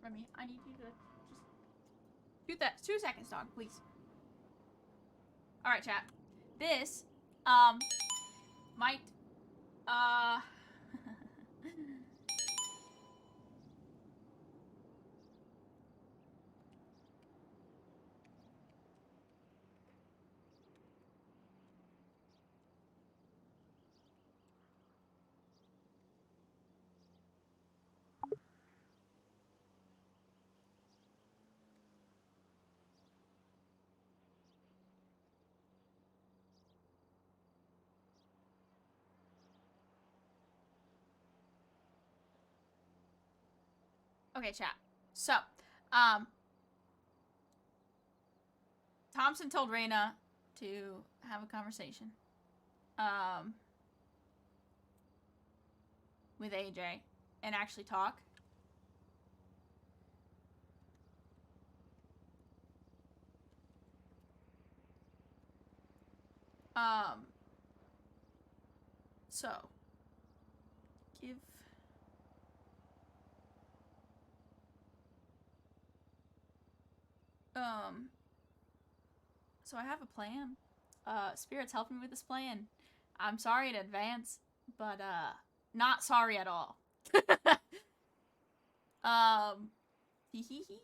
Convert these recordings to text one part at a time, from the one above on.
Remy, I need you to just 2 seconds, dog, please. All right, chat. This, might, okay, chat. So, um, Thompson told Reyna to have a conversation, with AJ and actually talk. So, give... So I have a plan. Spirit's helping me with this plan. I'm sorry in advance, but, not sorry at all. Hee hee hee.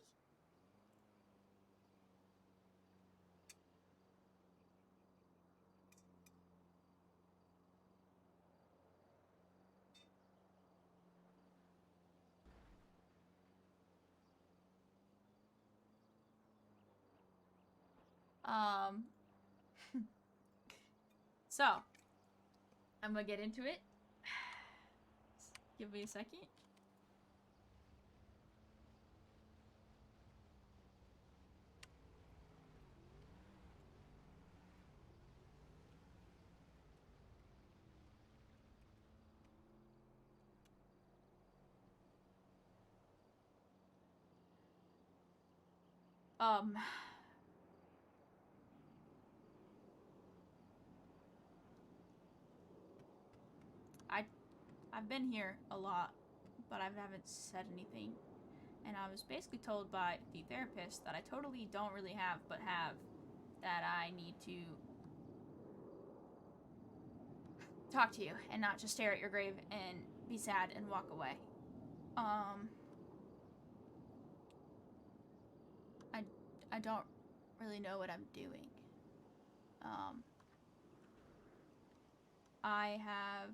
So, I'm gonna get into it. Give me a second. I've been here a lot, but I haven't said anything. And I was basically told by the therapist that I totally don't really have, but have, that I need to talk to you and not just stare at your grave and be sad and walk away. I don't really know what I'm doing. I have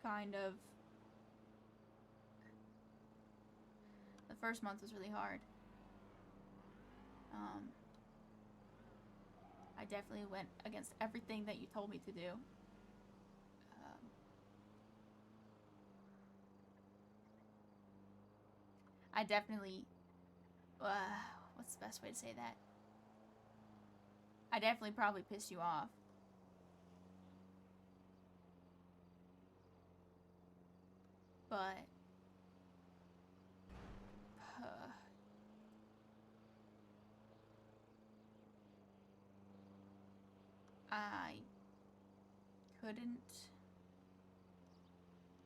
kind of... The first month was really hard. I definitely went against everything that you told me to do. I definitely... what's the best way to say that? I definitely probably pissed you off. But... I couldn't...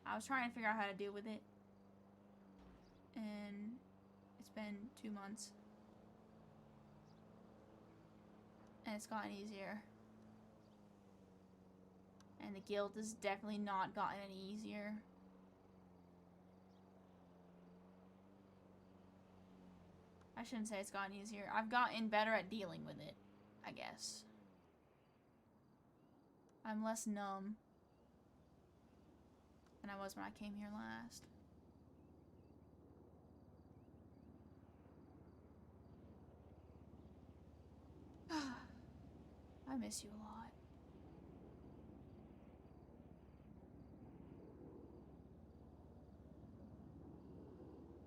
I was trying to figure out how to deal with it. And it's been 2 months. And it's gotten easier. And the guilt has definitely not gotten any easier. I shouldn't say it's gotten easier. I've gotten better at dealing with it, I guess. I'm less numb than I was when I came here last. I miss you a lot.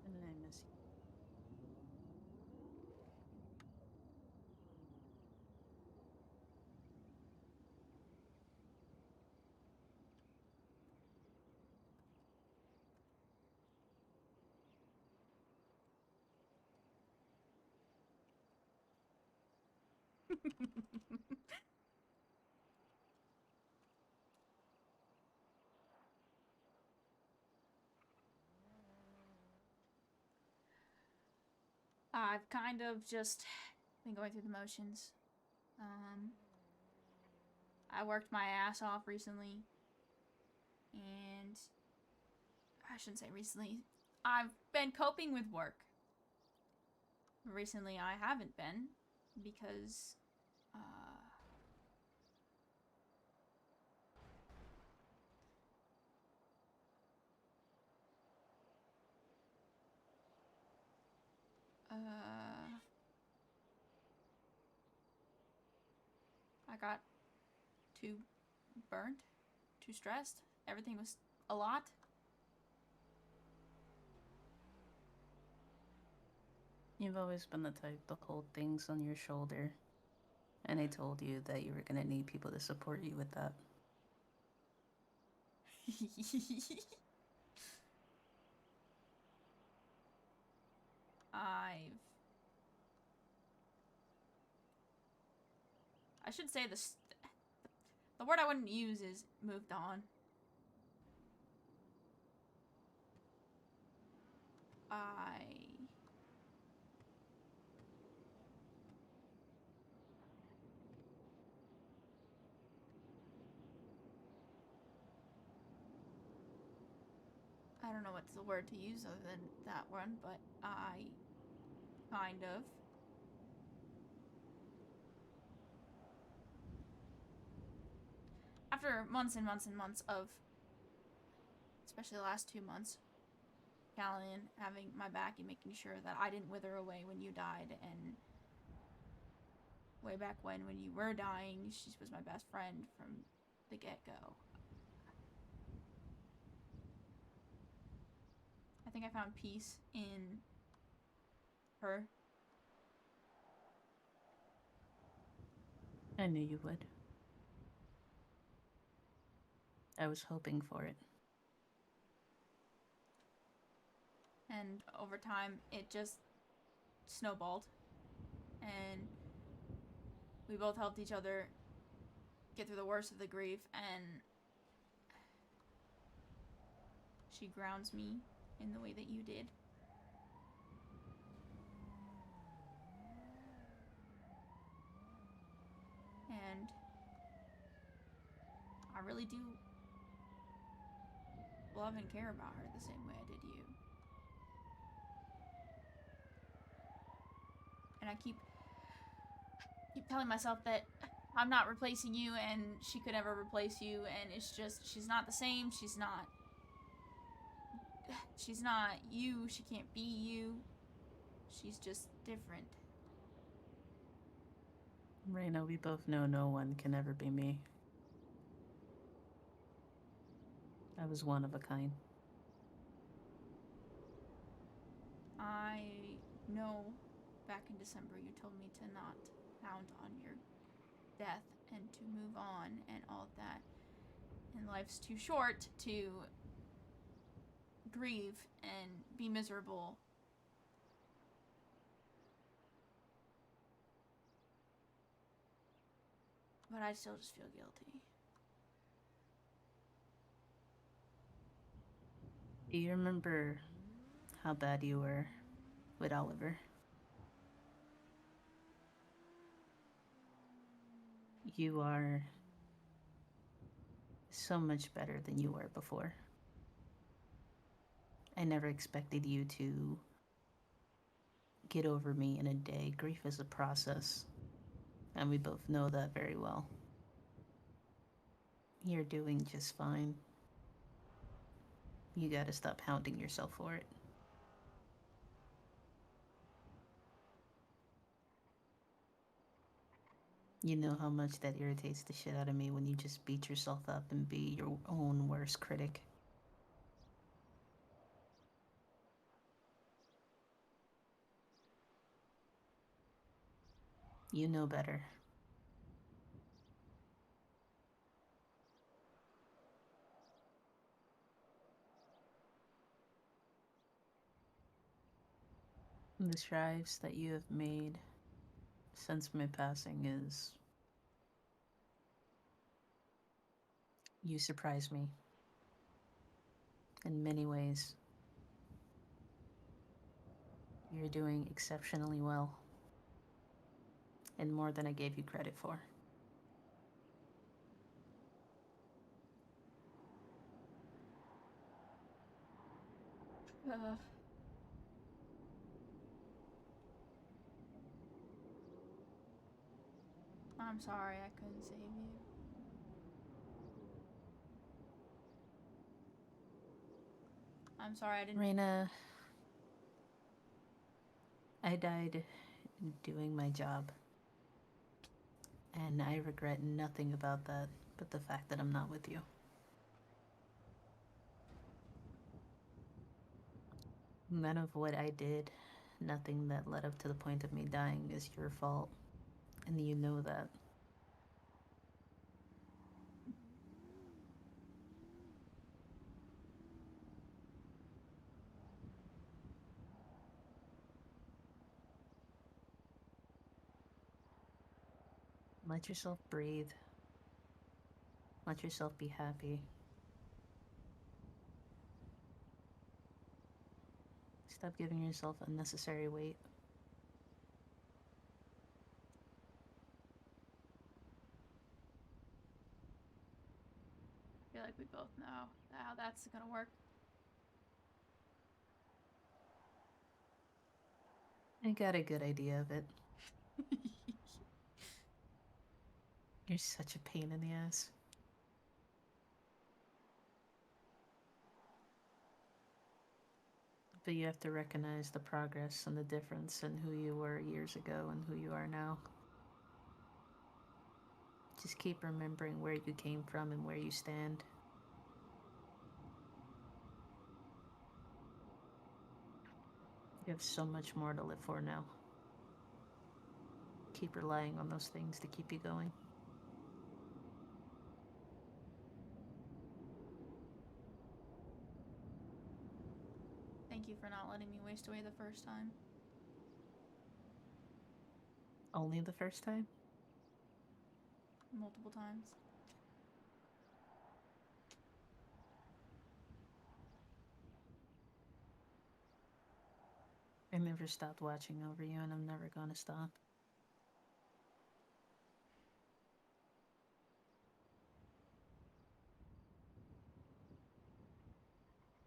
And I miss you. I've kind of just been going through the motions. I worked my ass off recently, and I shouldn't say recently. I've been coping with work. Recently, I haven't been because, uh, I got too burnt, too stressed. Everything was a lot. You've always been the type to hold things on your shoulder, and I told you that you were gonna need people to support you with that. I've. I should say this. The word I wouldn't use is moved on. I don't know what's the word to use other than that one, but I kind of after months and months and months of, especially the last 2 months, Callan having my back and making sure that I didn't wither away when you died, and way back when you were dying, she was my best friend from the get-go. I think I found peace in her. I knew you would. I was hoping for it. And over time, it just snowballed. And we both helped each other get through the worst of the grief, and she grounds me in the way that you did. And I really do love and care about her the same way I did you. And I keep telling myself that I'm not replacing you, and she could never replace you, and it's just, she's not the same, she's not you, she can't be you, she's just different. Reina, we both know no one can ever be me. I was one of a kind. I know back in December you told me to not pound on your death and to move on and all of that. And life's too short to grieve and be miserable. But I still just feel guilty. Do you remember how bad you were with Oliver? You are so much better than you were before. I never expected you to get over me in a day. Grief is a process, and we both know that very well. You're doing just fine. You gotta stop hounding yourself for it. You know how much that irritates the shit out of me when you just beat yourself up and be your own worst critic. You know better. The strides that you have made since my passing is. You surprise me. In many ways. You're doing exceptionally well, and more than I gave you credit for. Uh, I'm sorry I couldn't save you. I'm sorry I didn't. Reina, I died doing my job, and I regret nothing about that but the fact that I'm not with you. None of what I did, nothing that led up to the point of me dying is your fault, and you know that. Let yourself breathe. Let yourself be happy. Stop giving yourself unnecessary weight. I feel like we both know how that's gonna work. I got a good idea of it. You're such a pain in the ass. But you have to recognize the progress and the difference in who you were years ago and who you are now. Just keep remembering where you came from and where you stand. You have so much more to live for now. Keep relying on those things to keep you going. Thank you for not letting me waste away the first time. Only the first time? Multiple times. I never stopped watching over you, and I'm never gonna stop.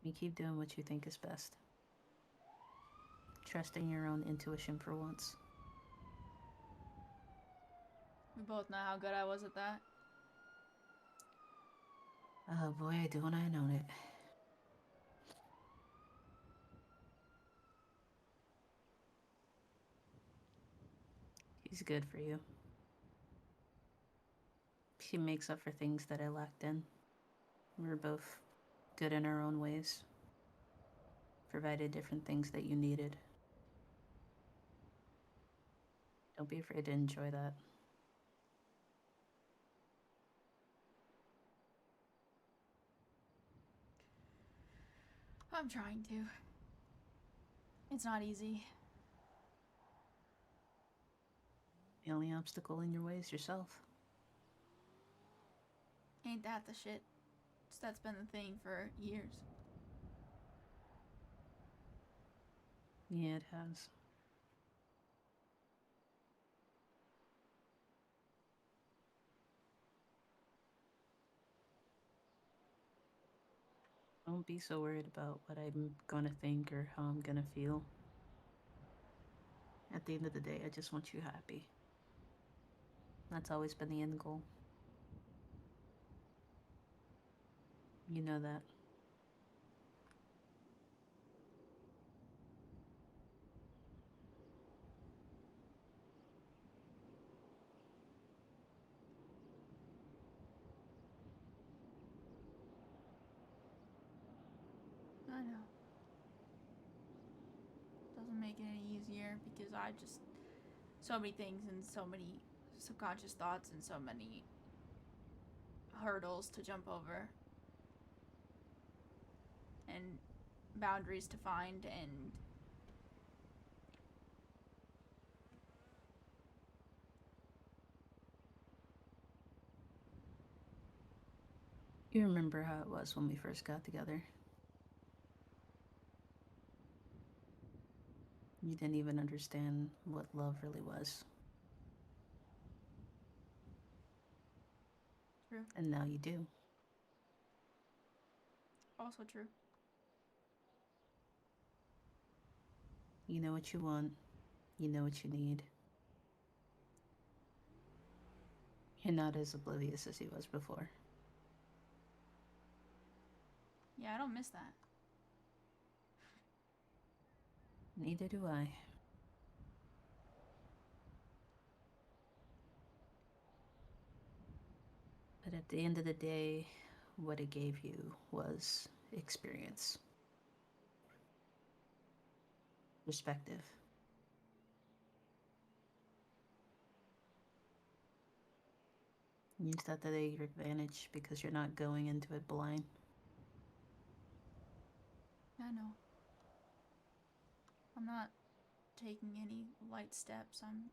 You keep doing what you think is best. Trusting your own intuition for once. We both know how good I was at that. Oh boy, don't I know it. He's good for you. She makes up for things that I lacked in. We're both good in our own ways. Provided different things that you needed. Don't be afraid to enjoy that. I'm trying to. It's not easy. The only obstacle in your way is yourself. Ain't that the shit? That's been the thing for years. Yeah, it has. Don't be so worried about what I'm gonna think or how I'm gonna feel. At the end of the day, I just want you happy. That's always been the end goal. You know that. I know. Doesn't make it any easier because I just. So many things and so many subconscious thoughts and so many hurdles to jump over. And boundaries to find and. You remember how it was when we first got together. You didn't even understand what love really was. True. And now you do. Also true. You know what you want. You know what you need. You're not as oblivious as he was before. Yeah, I don't miss that. Neither do I. But at the end of the day, what it gave you was experience, perspective. Use that to your advantage because you're not going into it blind. I know. I'm not taking any light steps. I'm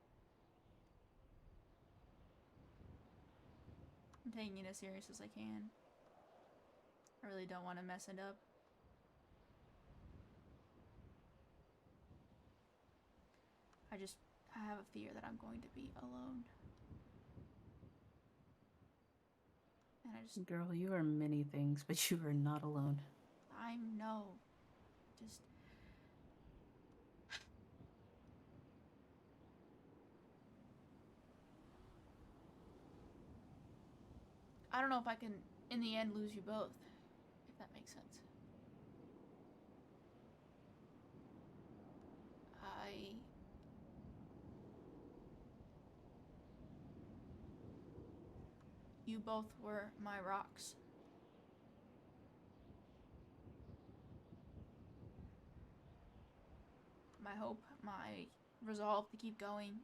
taking it as serious as I can. I really don't want to mess it up. I have a fear that I'm going to be alone. And Girl, you are many things, but you are not alone. I know. Just. I don't know if I can, in the end, lose you both. If that makes sense. You both were my rocks. My hope, my resolve to keep going.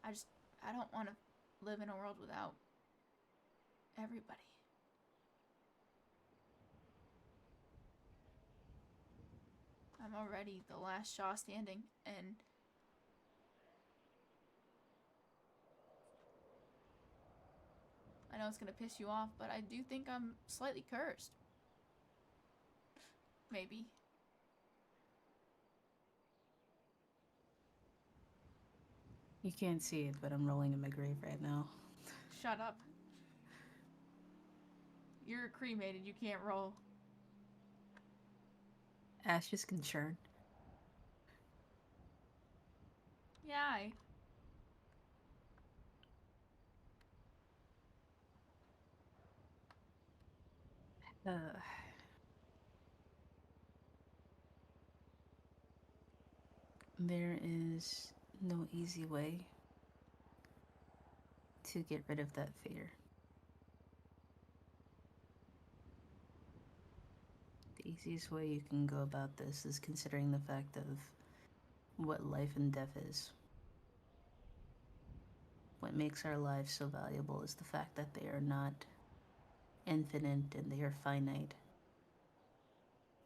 I don't want to live in a world without everybody. I'm already the last Shaw standing, and I know it's gonna piss you off, but I do think I'm slightly cursed. Maybe. You can't see it, but I'm rolling in my grave right now. Shut up. You're cremated, you can't roll. Ashes can churn. Yeah. Uh, there is no easy way to get rid of that fear. The easiest way you can go about this is considering the fact of what life and death is. What makes our lives so valuable is the fact that they are not infinite and they are finite.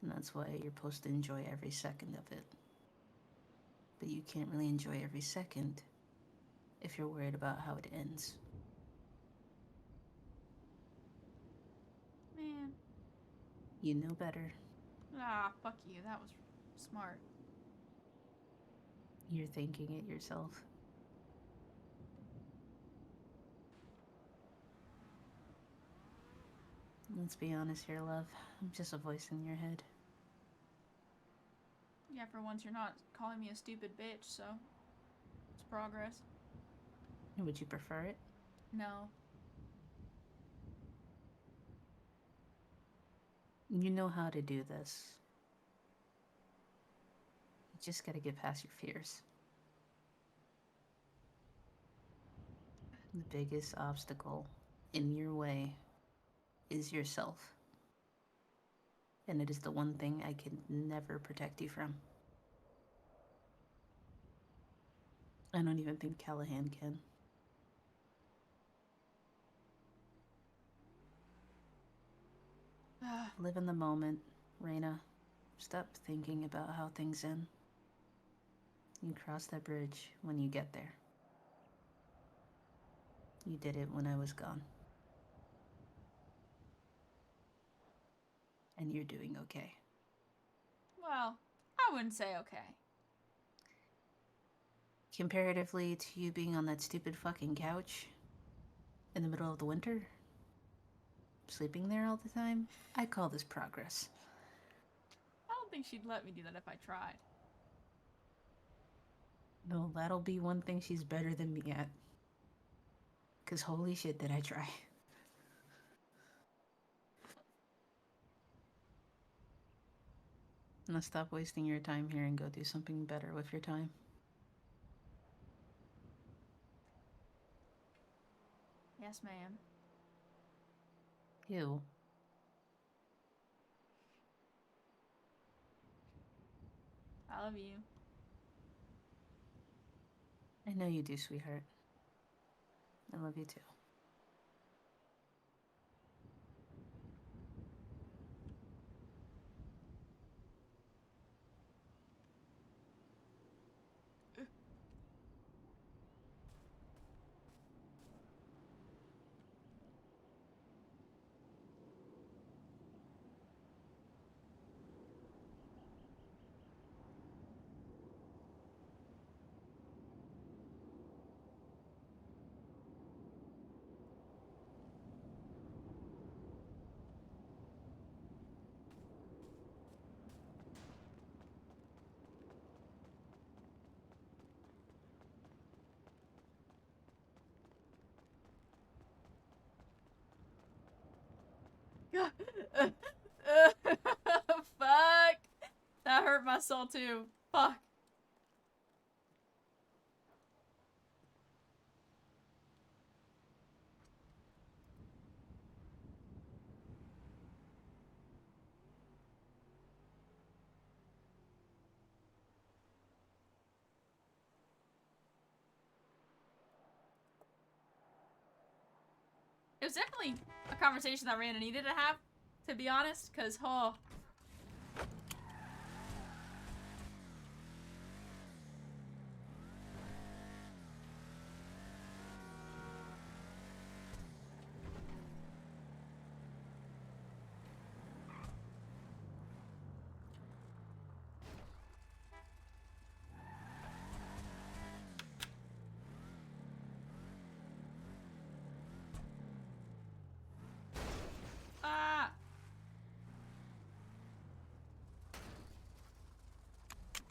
And that's why you're supposed to enjoy every second of it. But you can't really enjoy every second if you're worried about how it ends. Man. You know better. Ah, fuck you. That was smart. You're thinking it yourself. Let's be honest here, love. I'm just a voice in your head. Yeah, for once you're not calling me a stupid bitch, so it's progress. Would you prefer it? No. You know how to do this. You just gotta get past your fears. The biggest obstacle in your way is yourself. And it is the one thing I can never protect you from. I don't even think Callahan can. Live in the moment, Raina. Stop thinking about how things end. You cross that bridge when you get there. You did it when I was gone. and you're doing okay. Well, I wouldn't say okay. Comparatively to you being on that stupid fucking couch in the middle of the winter, sleeping there all the time, I call this progress. I don't think she'd let me do that if I tried. No, that'll be one thing she's better than me at. Because holy shit, did I try. Now stop wasting your time here and go do something better with your time. Yes, ma'am. Ew. I love you. I know you do, sweetheart. I love you too. Fuck! That hurt my soul too. Fuck. It was definitely a conversation that Randa needed to have, to be honest, because, oh. Ah!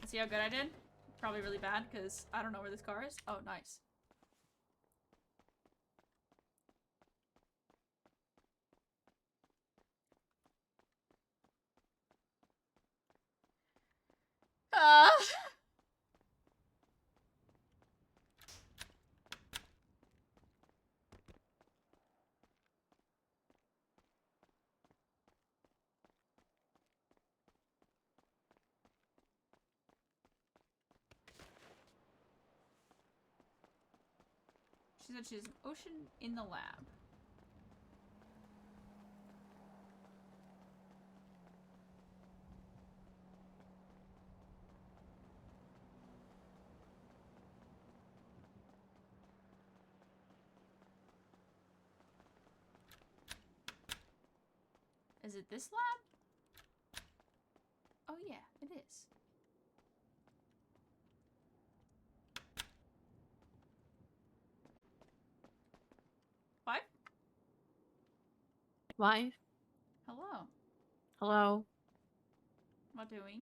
See how good I did? Probably really bad, because I don't know where this car is. Oh, nice. Ah! She said she's an ocean in the lab. Is it this lab? Oh yeah, it is. Five? Live? Hello. Hello? What doing?